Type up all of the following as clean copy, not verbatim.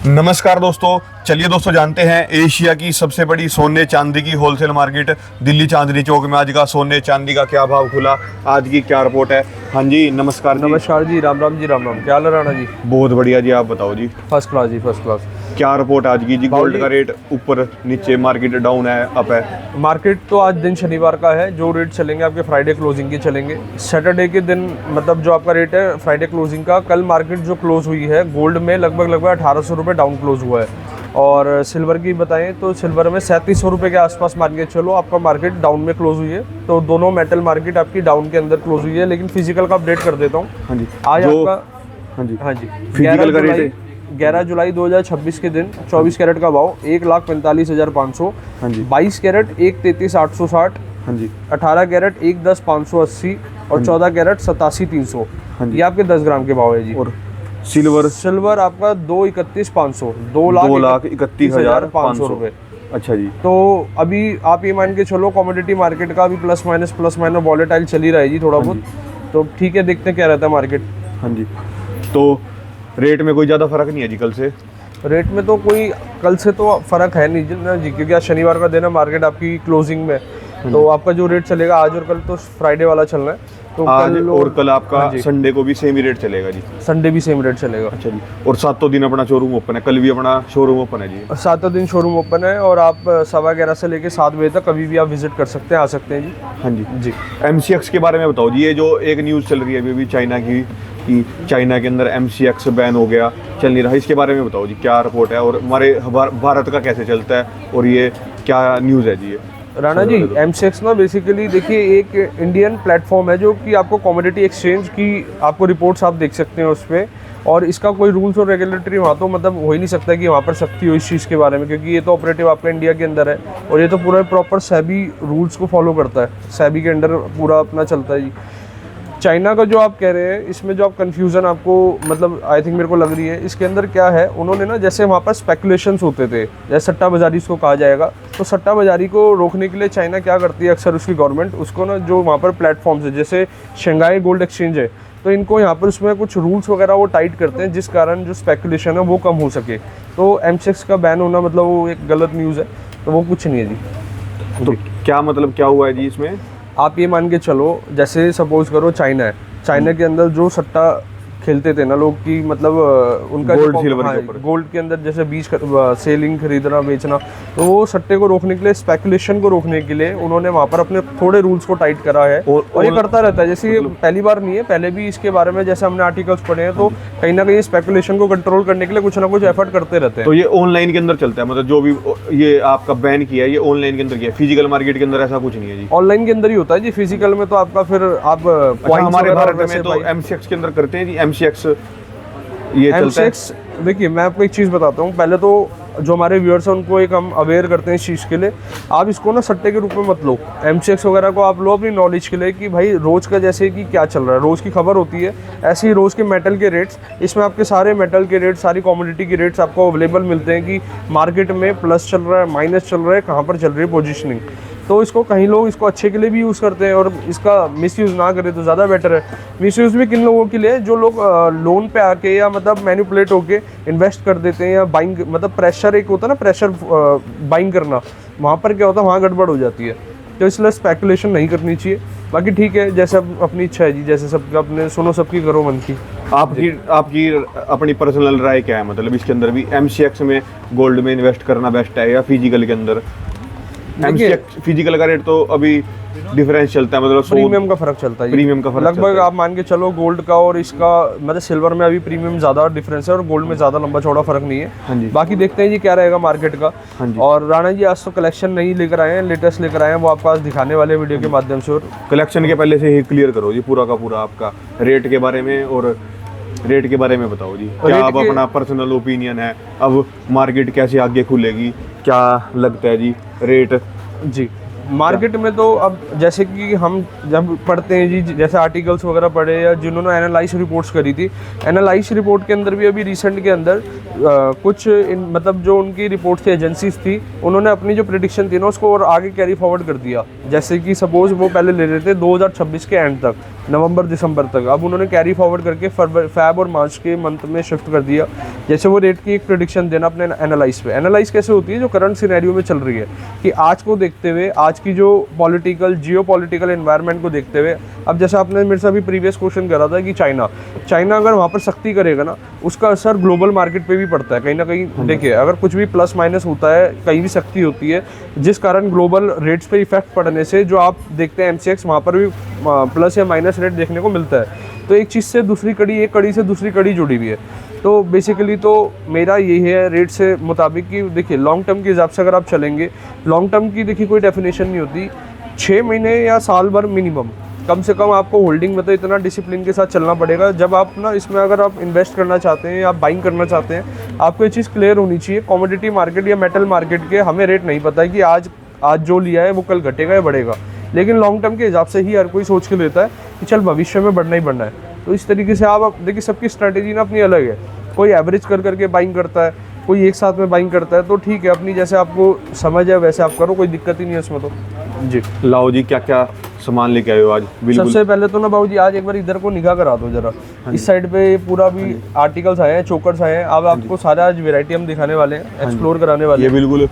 नमस्कार दोस्तों, चलिए दोस्तों जानते हैं एशिया की सबसे बड़ी सोने चांदी की होलसेल मार्केट दिल्ली चांदनी चौक में आज का सोने चांदी का क्या भाव खुला, आज की क्या रिपोर्ट है। हाँ जी, नमस्कार जी। नमस्कार जी, राम राम जी, राम राम। क्या हाल है राणा जी? बहुत बढ़िया जी, आप बताओ जी। फर्स्ट क्लास जी, फर्स्ट क्लास। क्या रिपोर्ट आज की जी? गोल्ड का रेट ऊपर नीचे, मार्केट डाउन है अप है? मार्केट तो आज दिन शनिवार का है, जो रेट चलेंगे आपके फ्राइडे क्लोजिंग के चलेंगे। सैटरडे के दिन मतलब जो आपका रेट है फ्राइडे क्लोजिंग का, कल मार्केट जो क्लोज हुई है गोल्ड में लगभग 1800 रुपये डाउन क्लोज हुआ है। और सिल्वर की बताएं तो सिल्वर में 3700 रुपये के आसपास मान के चलो आपका मार्केट डाउन में क्लोज हुई है। तो दोनों मेटल मार्केट आपकी डाउन के अंदर क्लोज हुई है। लेकिन फिजिकल का अपडेट कर देता हूँ। हाँ जी, आज आपका हाँ जी, 11 फिजिकल का रेट है 11 जुलाई 2026 के दिन 24 कैरेट का भाव 1,45,500। हाँ जी, 22 कैरेट 1,33,860। हाँ जी, 18 कैरेट 1,10,580 और 14 कैरेट 87,300। हाँ जी। ये आपके 10 ग्राम के भाव है जी। और सिल्वर सिल्वर आपका 2,31,500, 2,31,500 रुपये। अच्छा जी। तो अभी आप ये मान के चलो कमोडिटी मार्केट का भी प्लस माइनस वॉलेटाइल चल ही रहा है जी थोड़ा बहुत। तो ठीक है, देखते हैं क्या रहता है मार्केट। हाँ जी, तो रेट में कोई ज़्यादा फर्क नहीं है जी कल से? रेट में तो कोई कल से तो फर्क है नहीं ना जी, क्योंकि आज शनिवार का दिन है, मार्केट आपकी क्लोजिंग में। तो आपका जो रेट चलेगा आज और कल, तो फ्राइडे वाला चलना है। तो आज और कल आपका संडे को भी सेम ही रेट चलेगा जी? संडे भी सेम रेट चलेगा। अच्छा जी। और 7 दिन अपना शोरूम ओपन है, कल भी अपना शोरूम ओपन है जी? 7 दिन शोरूम ओपन है और आप 11:15 से लेकर 7 बजे तक कभी भी आप विजिट कर सकते हैं, आ सकते हैं जी। हाँ जी जी। MCX के बारे में बताओ जी। ये जो एक न्यूज़ चल रही है अभी चाइना की, कि चाइना के अंदर MCX बैन हो गया, चल नहीं रहा, इसके बारे में बताओ जी, क्या रिपोर्ट है और हमारे भारत का कैसे चलता है और ये क्या न्यूज़ है जी? ये राणा जी, MCX ना बेसिकली देखिए एक इंडियन प्लेटफॉर्म है जो कि आपको कमोडिटी एक्सचेंज की आपको रिपोर्ट्स आप देख सकते हैं उस पर। और इसका कोई रूल्स और रेगुलेटरी वहाँ तो मतलब हो ही नहीं सकता कि वहाँ पर सख्ती हो इस चीज़ के बारे में, क्योंकि ये तो ऑपरेटिव आपका इंडिया के अंदर है और ये तो पूरा प्रॉपर सेबी रूल्स को फॉलो करता है, सेबी के अंडर पूरा अपना चलता है जी। चाइना का जो आप कह रहे हैं, इसमें जो आप कन्फ्यूज़न आपको मतलब आई थिंक मेरे को लग रही है, इसके अंदर क्या है, उन्होंने ना जैसे वहाँ पर स्पेकुलेशंस होते थे, जैसे सट्टा बाजारी इसको कहा जाएगा, तो सट्टा बाजारी को रोकने के लिए चाइना क्या करती है अक्सर उसकी गवर्नमेंट, उसको ना जो वहाँ पर प्लेटफॉर्म्स है जैसे शंघाई गोल्ड एक्सचेंज है, तो इनको यहाँ पर उसमें कुछ रूल्स वगैरह वो टाइट करते हैं, जिस कारण जो स्पेकुलेशन है वो कम हो सके। तो MCX का बैन होना मतलब वो एक गलत न्यूज़ है, तो वो कुछ नहीं है जी। तो क्या मतलब क्या हुआ है जी इसमें? आप ये मान के चलो, जैसे सपोज करो चाइना है, चाइना के अंदर जो सट्टा खेलते थे ना लोग की मतलब उनका गोल्ड सिल्वर के ऊपर, गोल्ड के अंदर जैसे बीज सेलिंग खरीदना बेचना, तो वो सट्टे को रोकने के लिए, स्पेकुलेशन को रोकने के लिए उन्होंने वहाँ पर अपने थोड़े रूल्स को टाइट करा है। और ये करता रहता है, जैसे ये पहली बार नहीं है, पहले भी इसके बारे में जैसे हमने आर्टिकल्स पढ़े हैं, तो कहीं ना कहीं स्पेकुलेशन को कंट्रोल करने के लिए कुछ ना कुछ एफर्ट करते रहते हैं। तो ये ऑनलाइन के अंदर चलता है, मतलब जो भी ये आपका बैन किया है ये ऑनलाइन के अंदर किया है, फिजिकल मार्केट के अंदर ऐसा कुछ नहीं है जी? ऑनलाइन के अंदर ही होता है जी, फिजिकल में तो आपका फिर आप हमारे भारत में तो MCX के अंदर करते हैं जी। MCX ये चलता है। MCX देखिए, मैं आपको एक चीज़ बताता हूँ। पहले तो जो हमारे व्यूअर्स हैं उनको एक हम अवेयर करते हैं इस चीज़ के लिए, आप इसको ना सट्टे के रूप में मत लो। MCX वगैरह को आप लो अपनी नॉलेज के लिए कि भाई रोज़ का जैसे कि क्या चल रहा है, रोज़ की खबर होती है, ऐसे ही रोज़ के मेटल के रेट्स, इसमें आपके सारे मेटल के रेट्स, सारी कमोडिटी के रेट्स आपको अवेलेबल मिलते हैं कि मार्केट में प्लस चल रहा है, माइनस चल रहा है, कहाँ पर चल रही है पोजिशनिंग। तो इसको कहीं लोग इसको अच्छे के लिए भी यूज़ करते हैं और इसका मिसयूज़ ना करें तो ज़्यादा बेटर है। मिसयूज़ भी किन लोगों के लिए, जो लोग लोन पे आके या मतलब मैनिपुलेट होके इन्वेस्ट कर देते हैं, या बाइंग मतलब प्रेशर एक होता है ना, प्रेशर बाइंग करना, वहाँ पर क्या होता है, वहाँ गड़बड़ हो जाती है। तो इसलिए स्पेकुलेशन नहीं करनी चाहिए। बाकी ठीक है, जैसे अपनी इच्छा है जी, जैसे सबका अपने सुनो सबकी करो मन की। आपकी अपनी पर्सनल राय क्या है, मतलब इसके अंदर भी MCX में गोल्ड में इन्वेस्ट करना बेस्ट है या फिजिकल के अंदर? MCX फिजिकल का रेट तो अभी डिफरेंस चलता है, मतलब प्रीमियम का फर्क चलता है, प्रीमियम का फर्क लगभग आप मान के चलो गोल्ड का और इसका मतलब सिल्वर में अभी प्रीमियम ज़्यादा डिफरेंस है और गोल्ड में ज़्यादा लंबा चौड़ा फर्क नहीं है। हाँ जी। बाकी देखते हैं जी क्या रहेगा मार्केट का। हाँ जी। और राणा जी आज तो कलेक्शन नहीं लेकर आए हैं, लेटेस्ट लेकर आए हैं, वो आपको आज दिखाने वाले वीडियो के माध्यम से। और कलेक्शन के पहले से ही क्लियर करो जी पूरा का पूरा आपका रेट के बारे में, और रेट के बारे में बताओ जी, क्या अब अपना पर्सनल ओपिनियन है, अब मार्केट कैसे आगे खुलेगी, क्या लगता है जी रेट? जी, मार्केट में तो अब जैसे कि हम जब पढ़ते हैं जी, जैसे आर्टिकल्स वगैरह पढ़े या जिन्होंने एनालाइज रिपोर्ट्स करी थी, एनालाइज रिपोर्ट के अंदर भी अभी रिसेंट के अंदर कुछ मतलब जो उनकी रिपोर्ट थी एजेंसीज थी, उन्होंने अपनी जो प्रेडिक्शन थी ना उसको और आगे कैरी फॉरवर्ड कर दिया। जैसे कि सपोज वो पहले ले रहे थे 2026 के एंड तक, नवंबर दिसंबर तक, अब उन्होंने कैरी फॉरवर्ड करके फैब और मार्च के मंथ में शिफ्ट कर दिया। जैसे वो रेट की एक प्रेडिक्शन देना अपने एनालाइज पे। एनालाइज कैसे होती है, जो करंट सिनेरियो में चल रही है, कि आज को देखते हुए, आज की जो पॉलिटिकल जियो पॉलिटिकल एनवायरनमेंट को देखते हुए, अब जैसे आपने मेरे से अभी प्रीवियस क्वेश्चन करा था कि चाइना अगर वहाँ पर सख्ती करेगा ना, उसका असर ग्लोबल मार्केट पे भी पड़ता है कहीं ना कहीं। देखिए, अगर कुछ भी प्लस माइनस होता है, कहीं भी सख्ती होती है, जिस कारण ग्लोबल रेट्स पे इफेक्ट पड़ने से जो आप देखते हैं MCX, वहाँ पर भी प्लस या माइनस रेट देखने को मिलता है। तो एक चीज़ से दूसरी कड़ी, एक कड़ी से दूसरी कड़ी जुड़ी हुई है। तो बेसिकली तो मेरा यही है रेट से मुताबिक कि देखिए लॉन्ग टर्म के हिसाब से अगर आप चलेंगे, लॉन्ग टर्म की देखिए कोई डेफिनेशन नहीं होती, 6 महीने या साल भर मिनिमम, कम से कम आपको होल्डिंग में तो इतना डिसिप्लिन के साथ चलना पड़ेगा। जब आप ना इसमें अगर आप इन्वेस्ट करना चाहते हैं या आप बाइंग करना चाहते हैं, आपको ये चीज़ क्लियर होनी चाहिए। कमोडिटी मार्केट या मेटल मार्केट के हमें रेट नहीं पता है कि आज जो लिया है वो कल घटेगा या बढ़ेगा, लेकिन लॉन्ग टर्म के हिसाब से ही हर कोई सोच के लेता है कि चल भविष्य में बढ़ना ही बढ़ना है। तो इस तरीके से आप देखिए, सबकी स्ट्रैटेजी ना अपनी अलग है। कोई एवरेज करके बाइंग करता है, कोई एक साथ में बाइंग करता है, तो ठीक है, अपनी जैसे आपको समझ है वैसे आप करो, कोई दिक्कत ही नहीं है उसमें तो जी। लाओ जी, क्या क्या सामान लेके आए हो आज? बिल्कुल। सबसे पहले तो ना बाबू जी, आज एक बार इधर को निगाह करा दो जरा। इस साइड पे पूरा भी आर्टिकल्स आए हैं, चोकर्स आए हैं। अब आपको सारा आज वेराइटी हम दिखाने वाले हैं, एक्सप्लोर कराने वाले ये हैं। बिल्कुल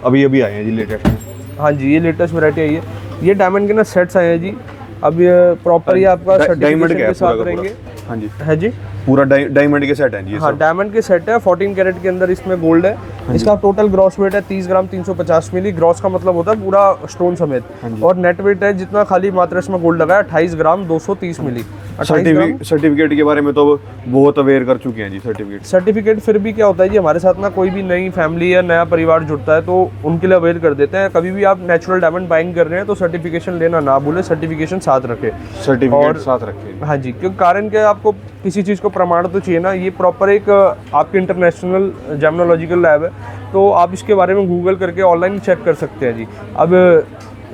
अभी आए हैं जी लेटेस्ट में। हाँ जी, ये लेटेस्ट वेराइटी आई है। ये डायमंड के ना सेट्स आए हैं जी। अब ये प्रॉपर ये आपका सर्टिफिकेशन के साथ रहेंगे। हाँ जी, है जी, पूरा डायमंड के सेट हैं जी। हाँ, डायमंड के सेट है। 14 कैरेट के अंदर इसमें गोल्ड है। इसका टोटल ग्रॉस वेट है 30 ग्राम 350 मिली। ग्रॉस का मतलब होता है पूरा स्टोन समेत। और नेट वेट है जितना खाली मात्र इसमें गोल्ड लगा है 28 ग्राम 230 मिली। सर्टिफिकेट के बारे में तो बहुत अवेयर कर चुके हैं जी। सर्टिफिकेट फिर भी क्या होता है जी, हमारे साथ ना कोई भी नई फैमिली या नया परिवार जुड़ता है तो उनके लिए अवेयर कर देते हैं। कभी भी आप नेचुरल डायमंड बाइंग कर रहे हैं तो सर्टिफिकेशन लेना ना भूले, सर्टिफिकेशन साथ रखें। सर्टिफिकेट साथ रखें। हाँ जी, क्योंकि कारण क्या है, आपको किसी चीज़ को प्रमाण तो चाहिए ना। ये प्रॉपर एक आपके इंटरनेशनल जेमिनोलॉजिकल लैब है, तो आप इसके बारे में गूगल करके ऑनलाइन चेक कर सकते हैं जी। अब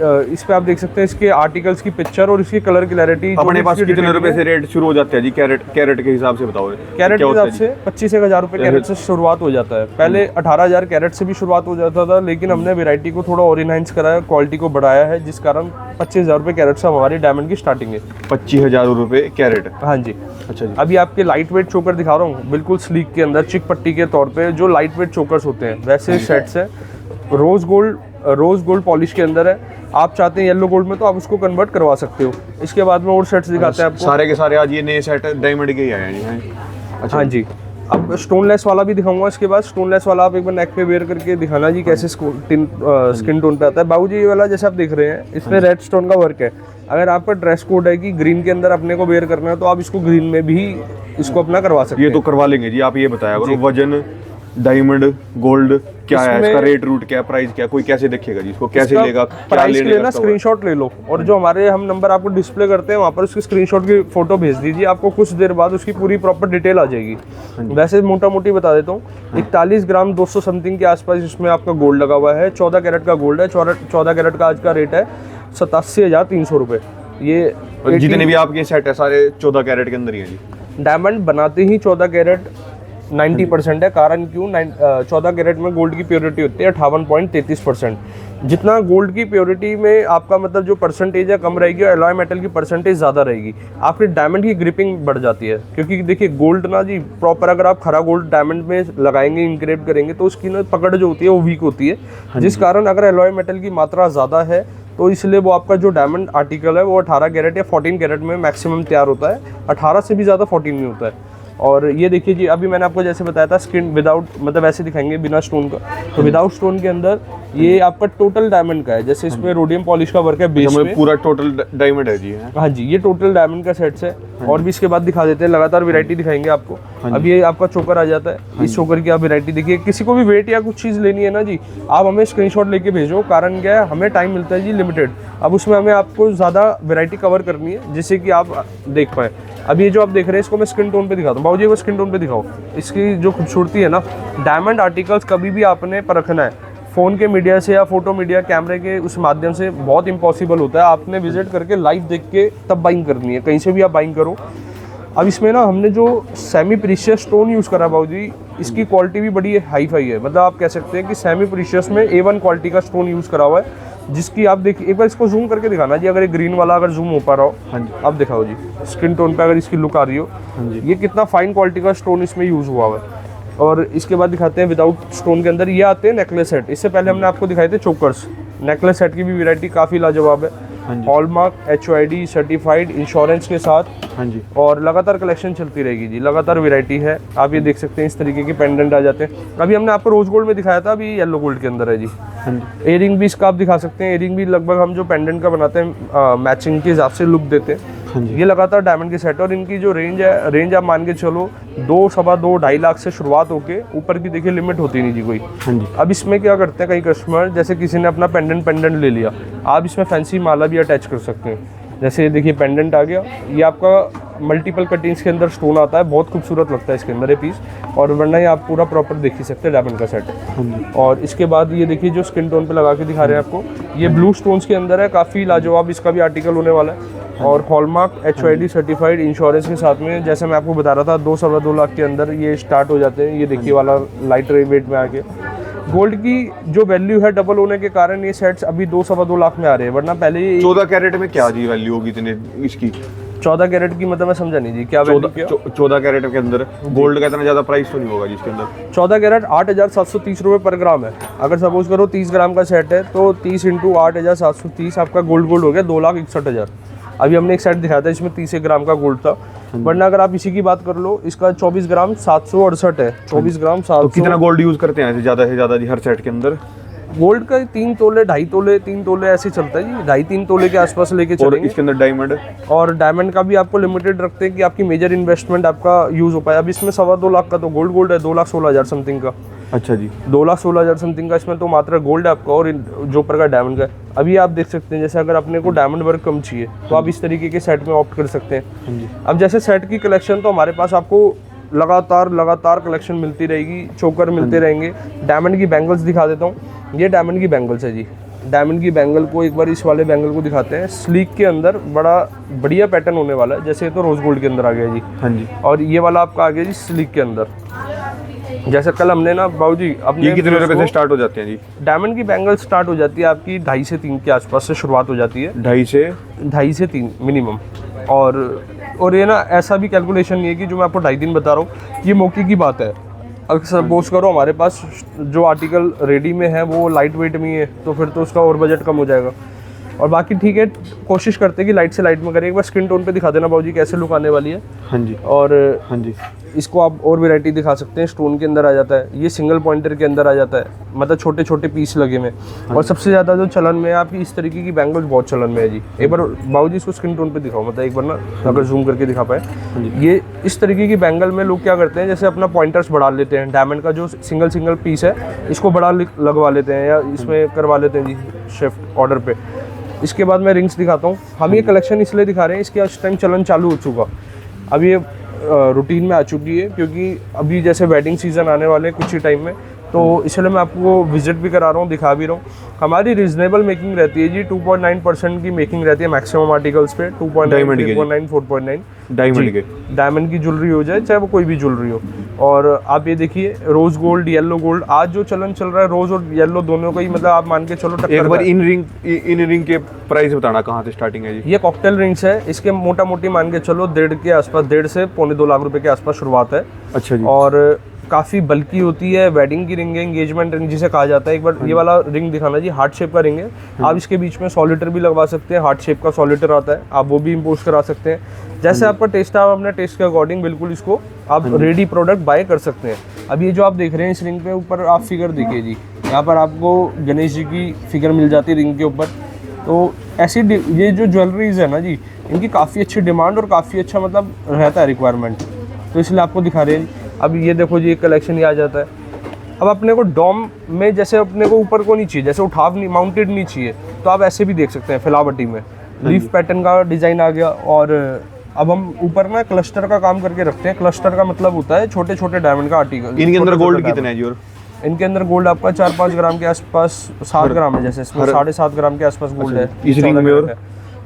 इस पे आप देख सकते हैं इसके आर्टिकल्स की पिक्चर और इसकी कलर क्लैरिटी। अपने पास कितने रुपए से रेट शुरू हो जाते हैं जी? कैरेट के हिसाब से बताओ। कैरेट के हिसाब से 25,000 रुपये कैरेट से शुरुआत हो जाता है। पहले 18,000 कैरेट से भी शुरुआत हो जाता था, लेकिन हमने वैरायटी को थोड़ा और इनहांस कराया, क्वालिटी को बढ़ाया है, जिस कारण 25,000 रुपये कैरेट से हमारी डायमंड की स्टार्टिंग है। 25,000 रुपये कैरेट? हाँ जी। अच्छा जी। अभी आपके लाइट वेट चोकर दिखा रहा हूँ, बिल्कुल स्लीक के अंदर चिक पट्टी के तौर पे जो लाइट वेट चोकर्स होते हैं वैसे सेट्स है। रोज गोल्ड पॉलिश के अंदर है। आप चाहते हैं येलो गोल्ड में तो आप उसको कन्वर्ट करवा सकते हो। इसके बाद में और सेट्स दिखाते हैं आपको। सारे के सारे आज ये नए सेट डायमंड के ही आए हैं जी। अच्छा। हाँ जी, अब स्टोनलेस वाला भी दिखाऊंगा। इसके बाद स्टोनलेस वाला आप एक बार नेक पे वेयर करके दिखाना जी कैसे स्किन टोन पे आता है। बाबूजी ये वाला जैसे आप देख रहे हैं, इसमें रेड स्टोन का वर्क है। अगर आपका ड्रेस कोड है कि ग्रीन के अंदर अपने को वेयर करना है तो आप इसको ग्रीन में भी इसको अपना करवा सकते हैं। ये तो करवा लेंगे जी। आप ये बताया करो, वजन डायमंड गोल्ड क्या है, इसका रेट रूट क्या, प्राइस क्या, कोई कैसे देखेगा जी इसको, कैसे लेगा, प्राइस के लिए ना स्क्रीनशॉट ले लो और जो हमारे हम नंबर आपको डिस्प्ले करते हैं वहाँ पर उसकी स्क्रीनशॉट की फोटो भेज दीजिए। आपको कुछ देर बाद उसकी पूरी प्रॉपर डिटेल आ जाएगी। वैसे मोटा मोटी बता देता हूँ, 41 ग्राम 200 समथिंग के आसपास इसमें आपका गोल्ड लगा हुआ है। 14 कैरेट का गोल्ड है। 14 कैरेट का आज का रेट है 87,300 रुपये। ये जितने भी आपके सेट है सारे 14 कैरेट के अंदर ही है जी। डायमंड बनाते ही 14 कैरेट 90% है। कारण क्यों? 14 कैरेट में गोल्ड की प्योरिटी होती है 58.33%। जितना गोल्ड की प्योरिटी में आपका मतलब जो परसेंटेज है कम रहेगी और एलॉय मेटल की परसेंटेज ज़्यादा रहेगी, आपकी डायमंड की ग्रिपिंग बढ़ जाती है। क्योंकि देखिए गोल्ड ना जी प्रॉपर अगर आप खरा गोल्ड डायमंड में लगाएंगे, इंक्रेट करेंगे तो उसकी ना पकड़ जो होती है वो वीक होती है, जिस कारण अगर एलॉय मेटल की मात्रा ज़्यादा है तो इसलिए वो आपका जो डायमंड आर्टिकल है वो 18 कैरेट या 14 कैरेट में मैक्सिमम तैयार होता है। 18 से भी ज़्यादा 14 में होता है। और ये देखिए जी, अभी मैंने आपको जैसे बताया था स्किन विदाउट मतलब ऐसे दिखाएंगे बिना स्टोन का, तो विदाउट स्टोन के अंदर ये आपका टोटल डायमंड का है। जैसे इसमें रोडियम पॉलिश का वर्क है बेस में, पूरा टोटल डायमंड है जी। हाँ जी, ये टोटल डायमंड का सेट्स है। और भी इसके बाद दिखा देते हैं, लगातार वैरायटी दिखाएंगे आपको। अब ये आपका चोकर आ जाता है। इस चोकर की आप वैरायटी देखिए। किसी को भी वेट या कुछ चीज़ लेनी है ना जी, आप हमें स्क्रीनशॉट लेके भेजो। कारण क्या है, हमें टाइम मिलता है जी लिमिटेड। अब उसमें हमें आपको ज़्यादा वैरायटी कवर करनी है जिससे कि आप देख पाएँ। अब ये जो आप देख रहे हैं इसको मैं स्किन टोन पे दिखाता हूँ। बाबूजी को स्किन टोन पे दिखाओ। इसकी जो खूबसूरती है ना, डायमंड आर्टिकल्स कभी भी आपने परखना है फ़ोन के मीडिया से या फोटो मीडिया कैमरे के उस माध्यम से बहुत इम्पॉसिबल होता है। आपने विजिट करके लाइव देख के तब बाइंग करनी है, कहीं से भी आप बाइंग करो। अब इसमें ना हमने जो सेमी प्रीशियस स्टोन यूज़ करा बाबूजी, इसकी क्वालिटी भी बड़ी हाई फाई है। मतलब आप कह सकते हैं कि सेमी प्रीशियस में A1 क्वालिटी का स्टोन यूज़ करा हुआ है, जिसकी आप देखिए, एक बार इसको जूम करके दिखाना जी, अगर ये ग्रीन वाला अगर जूम हो पा रहा हो। हाँ जी, आप दिखाओ जी, स्किन टोन पे अगर इसकी लुक आ रही हो। हाँ जी, ये कितना फाइन क्वालिटी का स्टोन इसमें यूज़ हुआ हुआ है। और इसके बाद दिखाते हैं विदाउट स्टोन के अंदर ये आते हैं नेकलेस सेट। इससे पहले हमने आपको दिखाए थे चोकर्स। नेकलेस सेट की भी वैरायटी काफ़ी लाजवाब है। हाँ जी, हॉलमार्क, HOID सर्टिफाइड इंश्योरेंस के साथ, हाँ जी, और लगातार कलेक्शन चलती रहेगी जी, लगातार वैरायटी है। आप ये देख सकते हैं इस तरीके के पेंडेंट आ जाते हैं। अभी हमने आपको रोज गोल्ड में दिखाया था, अभी येलो गोल्ड के अंदर है जी। हाँ जी, एयरिंग भी इसका आप दिखा सकते हैं। एयरिंग भी लगभग हम जो पेंडेंट का बनाते हैं मैचिंग के हिसाब से लुक देते हैं। हाँ जी, ये लगातार डायमंड के सेट है, और इनकी जो रेंज आप मान के चलो 2, सवा 2, 2.5 लाख से शुरुआत होके ऊपर की देखिए लिमिट होती नहीं जी कोई। हाँ जी, अब इसमें क्या करते हैं कई कस्टमर, जैसे किसी ने अपना पेंडेंट ले लिया, आप इसमें फैंसी माला भी अटैच कर सकते हैं। जैसे ये देखिए पेंडेंट आ गया, ये आपका मल्टीपल कटिंग्स के अंदर स्टोन आता है, बहुत खूबसूरत लगता है इसके अंदर ये पीस। और वरना ये आप पूरा प्रॉपर देख ही सकते हैं डायमंड का सेट। हाँ जी, और इसके बाद ये देखिए जो स्किन टोन पे लगा के दिखा रहे हैं आपको, ये ब्लू स्टोन्स के अंदर है, काफ़ी लाजवाब इसका भी आर्टिकल होने वाला है। और हॉलमार्क, HOID सर्टिफाइड इंश्योरेंस के साथ में, जैसे मैं आपको बता रहा था 2, सवा 2 लाख के अंदर ये स्टार्ट हो जाते हैं। ये देखिए वाला लाइट वेट में आके गोल्ड की जो वैल्यू है डबल होने के कारण ये सेट्स अभी 2, सवा 2 लाख में आ रहे हैं, वरना पहले 14 कैरेट में क्या जी वैल्यू होगी इतने इसकी? 14 कैरेट की मतलब मैं समझा नहीं जी, क्या वैल्यू क्या? 14 कैरेट के अंदर गोल्ड का इतना ज़्यादा प्राइस तो नहीं होगा जिसके अंदर? 14 कैरेट 8,730 रुपये पर ग्राम है। अगर सपोज करो 30 ग्राम का सेट है तो 30 × 8,730 आपका गोल्ड हो गया 2,61,000। अभी हमने एक सेट दिखाया था इसमें 30 ग्राम का गोल्ड था, वरना अगर आप इसी की बात कर लो, इसका 24 ग्राम 768 है। 24 ग्राम 700। तो कितना गोल्ड यूज़ करते हैं ऐसे ज़्यादा से ज़्यादा जी हर सेट के अंदर? गोल्ड का 3 तोले, 2.5 तोले, 3 तोले ऐसे चलता है जी, 2.5-3 तोले के आसपास लेके और चलेंगे। इसके अंदर डायमंड? और डायमंड का भी आपको लिमिटेड रखते हैं कि आपकी मेजर इन्वेस्टमेंट आपका यूज़ हो पाए। अब इसमें सवा 2 लाख का तो गोल्ड है, 2,16,000 समथिंग का। अच्छा जी, 2,16,000 समथिंग का इसमें तो मात्र गोल्ड है आपका, और जो ऊपर का डायमंड का है। अभी आप देख सकते हैं, जैसे अगर अपने को डायमंड वर्क कम चाहिए तो आप इस तरीके के सेट में ऑप्ट कर सकते हैं। हाँ जी, अब जैसे सेट की कलेक्शन तो हमारे पास आपको लगातार कलेक्शन मिलती रहेगी, चोकर मिलते रहेंगे। डायमंड की बैंगल्स दिखा देता हूँ, ये डायमंड की बैंगल्स है जी। डायमंड की बैंगल को एक बार इस वाले बैंगल को दिखाते हैं, स्लीक के अंदर बड़ा बढ़िया पैटर्न होने वाला है। जैसे तो रोज गोल्ड के अंदर आ गया जी, हाँ जी। और ये वाला आपका आ गया जी स्लीक के अंदर। जैसे कल हमने ना बाबूजी अपने ये कितने रुपए से स्टार्ट हो जाते हैं जी? डायमंड की बैंगल स्टार्ट हो जाती है आपकी 2.5 से 3 के आसपास से शुरुआत हो जाती है। 2.5 से 3 मिनिमम। और ये ना ऐसा भी कैलकुलेशन नहीं है कि जो मैं आपको 2.5 दिन बता रहा हूँ, ये मौके की बात है। अगर सपोज करो हमारे पास जो आर्टिकल रेडी में है वो लाइट वेट में ही है, तो फिर तो उसका और बजट कम हो जाएगा। और बाकी ठीक है, कोशिश करते हैं कि लाइट से लाइट में करें। एक बार स्किन टोन पे दिखा देना बाबूजी कैसे लुक आने वाली है। हाँ जी, और हाँ जी, इसको आप और वैरायटी दिखा सकते हैं। स्टोन के अंदर आ जाता है, ये सिंगल पॉइंटर के अंदर आ जाता है, मतलब छोटे छोटे पीस लगे में। और सबसे ज़्यादा जो चलन में है आपकी इस तरीके की बैंगल्स बहुत चलन में है जी। एक बार बाबूजी इसको स्किन टोन पे दिखाओ, मतलब एक बार ना अगर जूम करके दिखा पाए। ये इस तरीके की बैंगल में लोग क्या करते हैं, जैसे अपना पॉइंटर्स बढ़ा लेते हैं, डायमंड का जो सिंगल पीस है इसको बड़ा लगवा लेते हैं, या इसमें करवा लेते हैं जी शिफ्ट ऑर्डर पे। इसके बाद मैं रिंग्स दिखाता हूँ। हम ये कलेक्शन इसलिए दिखा रहे हैं, इसके इस टाइम चलन चालू हो चुका, अब ये रूटीन में आ चुकी है, क्योंकि अभी जैसे वेडिंग सीज़न आने वाले हैं कुछ ही टाइम में, तो इसलिए मैं आपको विजिट भी करा रहा हूँ, दिखा भी रहा हूँ। हमारी रीजनेबल मेकिंग रहती है जी, 2.9% की मेकिंग रहती है मैक्सिमम आर्टिकल्स पे। 2.9, 3.9, 4.9 डायमंड की ज्वेलरी हो जाए, चाहे वो कोई भी ज्वेलरी हो। और आप ये देखिए रोज गोल्ड, येलो गोल्ड, आज जो चलन चल रहा है रोज और येलो दोनों का ही, मतलब आप मान के चलो टक्कर। एक बार इन रिंग के प्राइस बताना, कहाँ से स्टार्टिंग है जी? ये कॉकटेल रिंग्स है, इसके मोटा मोटी मान के चलो 1.5 के आसपास, 1.5 से 1.25 लाख रुपए के आसपास शुरुआत है। अच्छा जी। और काफ़ी बल्कि होती है, वेडिंग की रिंग है, एंगेजमेंट रिंग जिसे कहा जाता है। एक बार ये वाला रिंग दिखाना जी, हार्ट शेप का रिंग है। आप इसके बीच में सॉलिटर भी लगवा सकते हैं, हार्ट शेप का सॉलिटर आता है, आप वो भी इम्पोज करा सकते हैं। जैसे आपका टेस्ट है, आप अपने टेस्ट के अकॉर्डिंग बिल्कुल इसको आप रेडी प्रोडक्ट बाय कर सकते हैं। अब ये जो आप देख रहे हैं इस रिंग पे ऊपर आप फिगर देखिए जी, यहाँ पर आपको गणेश जी की फिगर मिल जाती है रिंग के ऊपर। तो ऐसी ये जो ज्वेलरीज है ना जी, इनकी काफ़ी अच्छी डिमांड और काफ़ी अच्छा मतलब रहता है रिक्वायरमेंट, तो इसलिए आपको दिखा रहे हैं। अब ये देखो जी, एक कलेक्शन ही आ जाता है। अब अपने को डॉम में जैसे अपने को ऊपर को नहीं चाहिए, जैसे उठाव नहीं, माउंटेड नहीं चाहिए, तो आप ऐसे भी देख सकते हैं। फिलावटी में लीफ पैटर्न का डिज़ाइन आ गया। और अब हम ऊपर ना क्लस्टर का काम करके रखते हैं। क्लस्टर का मतलब होता है छोटे छोटे डायमंड का आर्टिकल। इनके अंदर गोल्ड कितना है जी? और इनके अंदर गोल्ड आपका 4-5 ग्राम के आसपास, 7 ग्राम है, जैसे इसमें 7.5 ग्राम के आसपास गोल्ड है। इस रिंग में और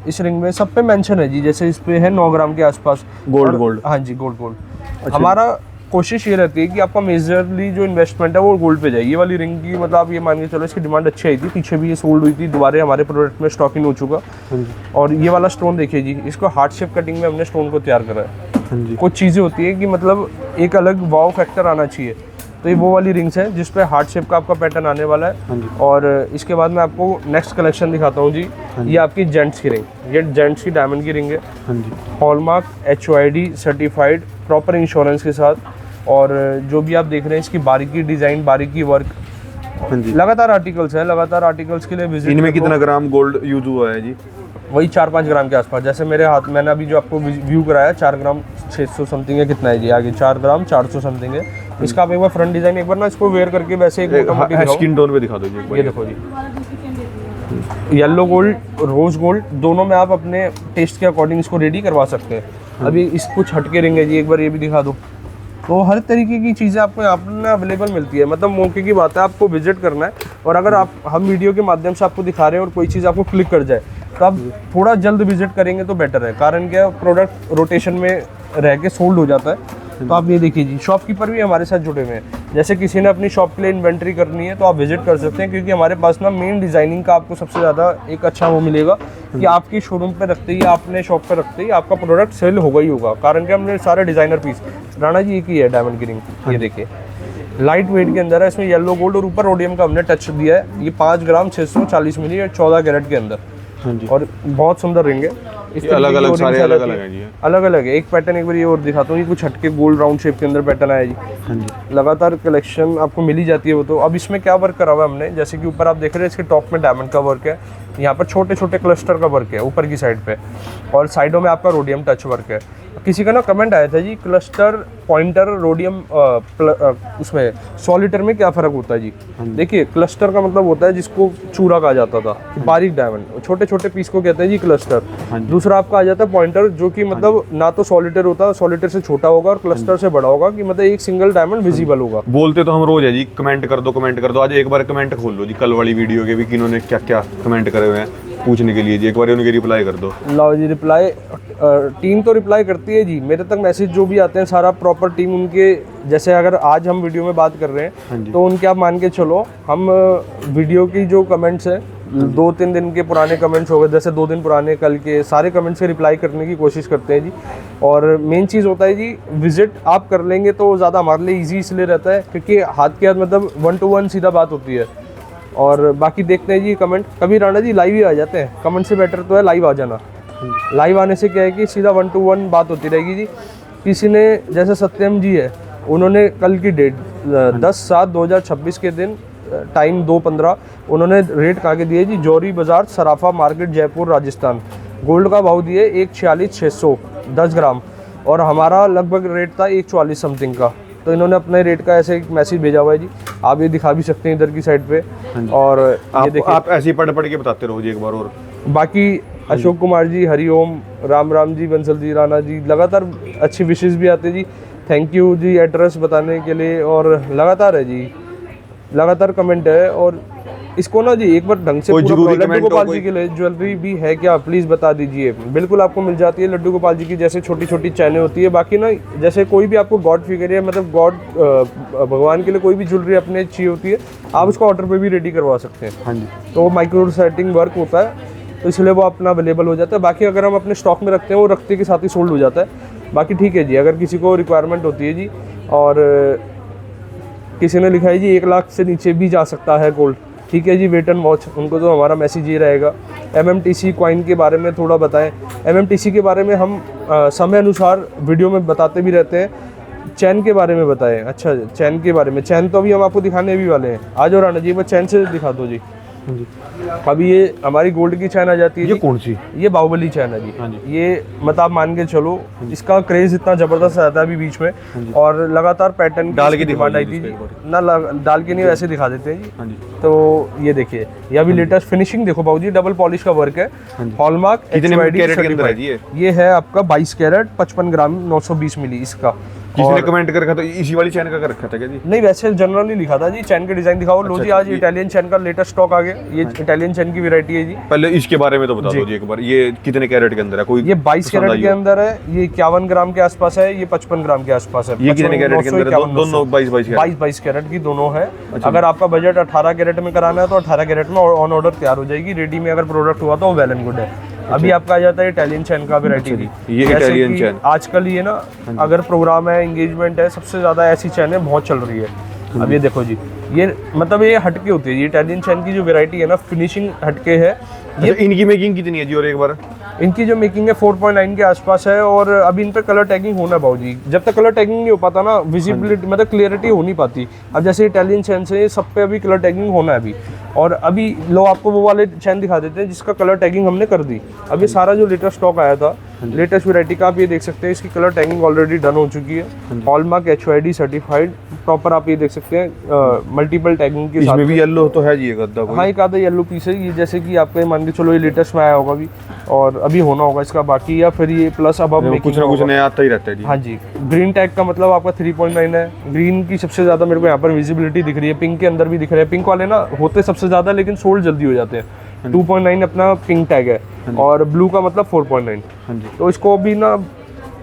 इस रिंग में सब पे मेंशन है जी, जैसे इस पे है 9 ग्राम के आसपास गोल्ड। हाँ जी, गोल्ड। हमारा कोशिश ये रहती है कि आपका मेजरली जो इन्वेस्टमेंट है वो गोल्ड पे जाए। ये वाली रिंग की मतलब आप ये मान के चलो इसकी डिमांड अच्छी आई थी, पीछे भी ये सोल्ड हुई थी, दोबारा हमारे प्रोडक्ट में स्टॉकिंग हो चुका। और ये वाला स्टोन देखिए जी, इसको हार्ट शेप कटिंग में हमने स्टोन को तैयार करा है। कुछ चीज़ें होती है कि मतलब एक अलग वाव फैक्टर आना चाहिए, तो ये वो वाली रिंग्स है जिस पे हार्ट शेप का आपका पैटर्न आने वाला है। और इसके बाद मैं आपको नेक्स्ट कलेक्शन दिखाता हूँ जी। ये आपकी जेंट्स की रिंग, ये जेंट्स की डायमंड की रिंग है, hallmark HOID certified, proper insurance के साथ। और जो भी आप देख रहे हैं इसकी बारीकी डिज़ाइन, बारीकी वर्क, लगातार आर्टिकल्स है, लगातार आर्टिकल्स के लिए विजिट। इनमें कितना ग्राम गोल्ड यूज हुआ है जी? वही 4-5 ग्राम के आसपास, जैसे मेरे हाथ मैंने अभी जो आपको व्यू कराया 4 ग्राम 600 समथिंग है, कितना है जी आगे 4 ग्राम 400 समथिंग है। इसका आप एक बार फ्रंट डिजाइन एक बार ना इसको वेयर करके वैसे एक मोटा-मोटी दिखाओ। स्किन टोन पे दिखा दो जी। ये देखो जी, येलो गोल्ड, रोज गोल्ड, दोनों में आप अपने टेस्ट के अकॉर्डिंग इसको रेडी करवा सकते हैं। अभी इस कुछ हटके रिंग है जी, एक बार ये भी दिखा दो। तो हर तरीके की चीज़ें आपको यहाँ पर अवेलेबल मिलती है, मतलब मौके की बात है, आपको विजिट करना है। और अगर आप हम वीडियो के माध्यम से आपको दिखा रहे हैं और कोई चीज़ आपको क्लिक कर जाए तो आप थोड़ा जल्द विजिट करेंगे तो बेटर है, कारण क्या प्रोडक्ट रोटेशन में रह के सोल्ड हो जाता है। तो आप ये देखिए जी, शॉपकीपर भी हमारे साथ जुड़े हुए हैं, जैसे किसी ने अपनी शॉप के लिए इन्वेंट्री करनी है तो आप विजिट कर सकते हैं, क्योंकि हमारे पास ना मेन डिज़ाइनिंग का आपको सबसे ज़्यादा एक अच्छा वो मिलेगा कि आपकी शोरूम पे रखते ही, आपने शॉप पे रखते ही आपका प्रोडक्ट सेल होगा ही होगा, कारण कि हमने सारे डिज़ाइनर पीस। राणा जी एक ही है डायमंड की रिंग, ये देखिए लाइट वेट के अंदर है, इसमें येलो गोल्ड और ऊपर रोडियम का हमने टच दिया है। ये 5 ग्राम 640 मिली है, 14 कैरेट के अंदर, और बहुत सुंदर रिंग है। इस अलग अलग सारे अलग अलग है जी, अलग अलग है। एक पैटर्न एक बार ये और दिखाता हूँ, ये कुछ हटके गोल्ड राउंड शेप के अंदर पैटर्न आया जी। लगातार कलेक्शन आपको मिल ही जाती है वो तो। अब इसमें क्या वर्क करा हुआ है हमने, जैसे कि ऊपर आप देख रहे हैं इसके टॉप में डायमंड का वर्क है, यहाँ पर छोटे छोटे क्लस्टर का वर्क है ऊपर की साइड पे, और साइडों में आपका रोडियम टच वर्क है। किसी का ना कमेंट आया था जी, क्लस्टर, पॉइंटर, रोडियम उसमें सॉलिटर में क्या फ़र्क होता है जी। देखिए क्लस्टर का मतलब होता है जिसको चूरा कहा जाता था, बारीक डायमंड, छोटे छोटे पीस को कहते हैं जी क्लस्टर। दूसरा आपका आ जाता है पॉइंटर, जो कि मतलब ना तो सॉलिटर होता है, सॉलिटर से छोटा होगा, और क्लस्टर से बड़ा होगा, कि मतलब एक सिंगल डायमंड विजिबल होगा। बोलते तो हम रोज है जी, कमेंट कर दो कमेंट कर दो। आज एक बार कमेंट खोल लो जी, कल वाली वीडियो के भी किन्होंने क्या क्या कमेंट करे हुए हैं पूछने के लिए जी, एक बार उनके रिप्लाई कर दो। लाओ जी रिप्लाई, टीम तो रिप्लाई करती है जी, मेरे तक मैसेज जो भी आते हैं सारा प्रॉपर टीम उनके, जैसे अगर आज हम वीडियो में बात कर रहे हैं तो उनके आप मान के चलो, हम वीडियो की जो कमेंट्स है 2-3 दिन के पुराने कमेंट्स हो गए, जैसे 2 दिन पुराने, कल के सारे कमेंट्स से रिप्लाई करने की कोशिश करते हैं जी। और मेन चीज़ होता है जी, विजिट आप कर लेंगे तो ज़्यादा हमारे लिए ईजी इसलिए रहता है क्योंकि हाथ के हाथ मतलब 1 to 1 सीधा बात होती है। और बाकी देखते हैं जी कमेंट, कभी राणा जी लाइव ही आ जाते हैं, कमेंट से बेटर तो है लाइव आ जाना। लाइव आने से क्या है कि सीधा 1 to 1 बात होती रहेगी जी। किसी ने जैसे सत्यम जी है, उन्होंने कल की डेट 10/7/2026 के दिन, टाइम 2:15, उन्होंने रेट कहाँ के दिए जी, जौहरी बाज़ार सराफा मार्केट जयपुर राजस्थान। गोल्ड का भाव दिए 146,600 10 ग्राम, और हमारा लगभग रेट था 144 समथिंग का। तो इन्होंने अपने रेट का ऐसे एक मैसेज भेजा हुआ है जी, आप ये दिखा भी सकते हैं इधर की साइड पे। और ये देखिए आप ऐसे ही पढ़ पढ़ के बताते रहो जी एक बार और। बाकी अशोक कुमार जी, हरिओम, राम जी, बंसल जी, राणा जी, लगातार अच्छी विशेष भी आते जी। थैंक यू जी एड्रेस बताने के लिए, और लगातार है जी, लगातार कमेंट है। और इसको ना जी एक बार ढंग से पूरा, लड्डू गोपाल जी के लिए ज्वेलरी भी है क्या, प्लीज़ बता दीजिए। बिल्कुल आपको मिल जाती है लड्डू गोपाल जी की, जैसे छोटी छोटी चैनें होती है। बाकी ना जैसे कोई भी आपको गॉड फिगर है, मतलब गॉड भगवान के लिए कोई भी ज्वेलरी अपने चाहिए होती है, आप उसको ऑर्डर पे भी रेडी करवा सकते हैं। हाँ जी, तो वो माइक्रो सेटिंग वर्क होता है, तो इसलिए वो अपना अवेलेबल हो जाता है। बाकी अगर हम अपने स्टॉक में रखते हैं, वो रखते के साथ ही सोल्ड हो जाता है। बाकी ठीक है जी, अगर किसी को रिक्वायरमेंट होती है जी, और किसी ने लिखा है जी 1 लाख से नीचे भी जा सकता है गोल्ड, ठीक है जी, वेट एंड वॉच, उनको तो हमारा मैसेज ये रहेगा। MMTC कॉइन के बारे में थोड़ा बताएं। MMTC के बारे में हम समय अनुसार वीडियो में बताते भी रहते हैं। चैन के बारे में बताएं। अच्छा, चैन के बारे में, चैन तो अभी हम आपको दिखाने भी वाले हैं। आ जाओ राणा जी, बस चैन से दिखा दो जी। अभी ये हमारी गोल्ड की चैन आ जाती है। ये कौन सी? ये बाहुबली चैन है जी। हाँ जी। ये मतलब आप मान के चलो, इसका क्रेज इतना जबरदस्त रहता है अभी बीच में, और लगातार पैटर्न डाल के डिमांड आई थी जी। ना डाल के नहीं, वैसे दिखा देते हैं जी। हाँ जी। तो ये देखिए, ये अभी लेटेस्ट फिनिशिंग देखो बाबू जी, डबल पॉलिश का वर्क है, हॉलमार्क। कितने कैरेट के अंदर है जी ये है आपका 22 कैरेट 55 ग्राम 920 मिली इसका। किसी ने कमेंट कर रखा था इसी वाली चैन का कर रखा था क्या जी? नहीं, वैसे जनरली लिखा था जी, चैन के डिजाइन दिखाओ। लो जी, आज ये- इटालियन चैन का लेटेस्ट स्टॉक आ गया। ये इटालियन चैन की वैरायटी है जी। पहले इसके बारे में तो बता दो जी एक बार, ये कितने कैरेट के अंदर है? कोई ये 22 पसंद कैरेट आई के हो? अंदर है। ये 51 ग्राम के आसपास है, ये 55 ग्राम के आसपास है। ये कितने कैरेट के अंदर है? दोनों 22 कैरेट? 22 कैरेट की दोनों है। अगर आपका बजट 18 कैरेट में कराना है तो 18 कैरेट में ऑन ऑर्डर तैयार हो जाएगी। रेडी में अगर प्रोडक्ट हुआ तो वेल एंड गुड है। अभी आपका आ जाता है इटालियन चैन का वैरायटी की। ये जैसे इटालियन कि चैन। आजकल ये ना, अगर प्रोग्राम है, एंगेजमेंट है, सबसे ज्यादा ऐसी चैनें बहुत चल रही है। अब ये देखो जी, ये मतलब ये हटके होती है। ये इटालियन चैन की जो वैरायटी है ना, फिनिशिंग हटके है। ये इनकी मेकिंग कितनी है जी? और एक बार इनकी जो मेकिंग है 4.9 के आसपास है। और अभी इन पे कलर टैगिंग होना भाव जी। जब तक कलर टैगिंग नहीं हो पाता ना, विजिबिलिटी मतलब क्लियरिटी हो नहीं पाती। अब जैसे इटालियन चैन से सब पे अभी कलर टैगिंग होना है अभी। और अभी लो आपको वो वाले चैन दिखा देते हैं जिसका कलर टैगिंग हमने कर दी। अब ये सारा जो लेटेस्ट स्टॉक आया था, लेटेस्ट वैरायटी का, आप ये देख सकते हैं इसकी कलर टैगिंग ऑलरेडी डन हो चुकी है। हॉलमार्क HYD सर्टिफाइड प्रॉपर, आप ये देख सकते हैं मल्टीपल टैगिंग के साथ। इसमें भी येलो तो है जी एक गद्दा कोई? हाँ, एक आधा येलो पीस है ये, जैसे कि आपके मान के चलो ये लेटेस्ट में आया होगा अभी और अभी होना होगा इसका बाकी, या फिर ये प्लस अब कुछ ना कुछ नया आता ही रहता है जी। हाँ जी। ग्रीन टैग का मतलब आपका 3.9 है। ग्रीन की सबसे ज़्यादा मेरे को यहाँ पर विजिबिलिटी दिख रही है। पिंक के अंदर भी दिख रहा है। पिंक वाले ना होते सबसे ज़्यादा, लेकिन सोल्ड जल्दी हो जाते हैं। 2.9 अपना पिंक टैग है। और ब्लू का मतलब 4.9। हाँ जी। तो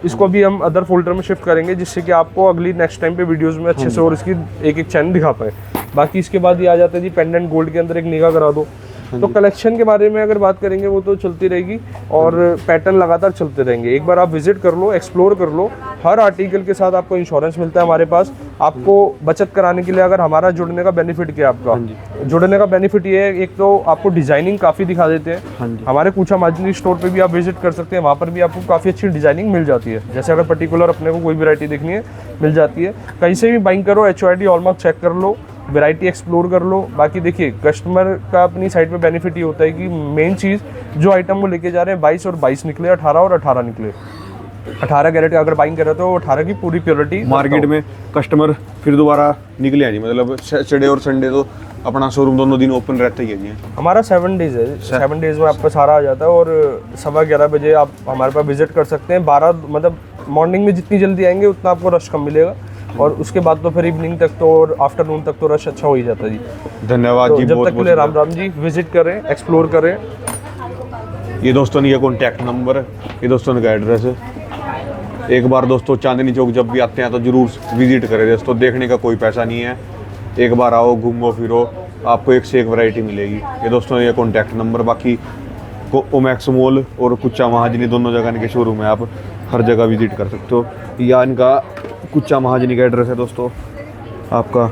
इसको भी हम अदर फोल्डर में शिफ्ट करेंगे, जिससे कि आपको अगली नेक्स्ट टाइम पे वीडियोस में अच्छे से और इसकी एक एक चैन दिखा पाए। बाकी इसके बाद ये आ जाता है जी पेंडेंट गोल्ड के अंदर, एक निगाह करा दो। तो कलेक्शन के बारे में अगर बात करेंगे वो तो चलती रहेगी और पैटर्न लगातार चलते रहेंगे। एक बार आप विजिट कर लो, एक्सप्लोर कर लो। हर आर्टिकल के साथ आपको इंश्योरेंस मिलता है हमारे पास। आपको बचत कराने के लिए अगर हमारा जुड़ने का बेनिफिट क्या है आपका? जुड़ने का बेनिफिट ये है, एक तो आपको डिजाइनिंग काफ़ी दिखा देते हैं। हमारे पूछा मार्जिनी स्टोर पे भी आप विजिट कर सकते हैं। वहाँ पर भी आपको काफ़ी अच्छी डिजाइनिंग मिल जाती है। जैसे अगर पर्टिकुलर अपने को कोई वैरायटी देखनी है, मिल जाती है। कहीं से भी बाइंग करो, HYD हॉलमार्क चेक कर लो, वैरायटी एक्सप्लोर कर लो। बाकी देखिए, कस्टमर का अपनी साइड पे बेनिफिट ये होता है कि मेन चीज़ जो आइटम वो लेके जा रहे हैं 22 और 22 निकले, 18 और 18 निकले। 18 कैरेट अगर बाइंग कर रहे हो तो 18 की पूरी प्योरिटी मार्केट में कस्टमर फिर दोबारा निकले हैं जी? मतलब सैटरडे और संडे तो अपना शोरूम दोनों दिन ओपन रहता ही है जी? हमारा 7 डेज है। 7 डेज में आपका सारा आ जाता है और 11:15 बजे आप हमारे पास विजिट कर सकते हैं। 12 मतलब मॉर्निंग में जितनी जल्दी आएंगे उतना आपको रश कम मिलेगा। और उसके बाद तो फिर इवनिंग तक तो और आफ्टरनून तक तो रश अच्छा हो ही जाता है जी। धन्यवाद तो जी। जब बहुत तक के लिए राम राम जी। विजिट करें, एक्सप्लोर करें। ये दोस्तों ने ये कॉन्टैक्ट नंबर है, ये दोस्तों का एड्रेस है। एक बार दोस्तों चांदनी चौक जब भी आते हैं तो जरूर विजिट करें दोस्तों। देखने का कोई पैसा नहीं है। एक बार आओ, घूमो फिरो, आपको एक से एक वैरायटी मिलेगी। ये दोस्तों ने ये कॉन्टैक्ट नंबर। बाकी ओमैक्स मॉल और कुच्चा महाजनी दोनों जगह इनके शोरूम है, आप हर जगह विजिट कर सकते हो। या इनका कुच्चा महाजनी का एड्रेस है दोस्तों आपका।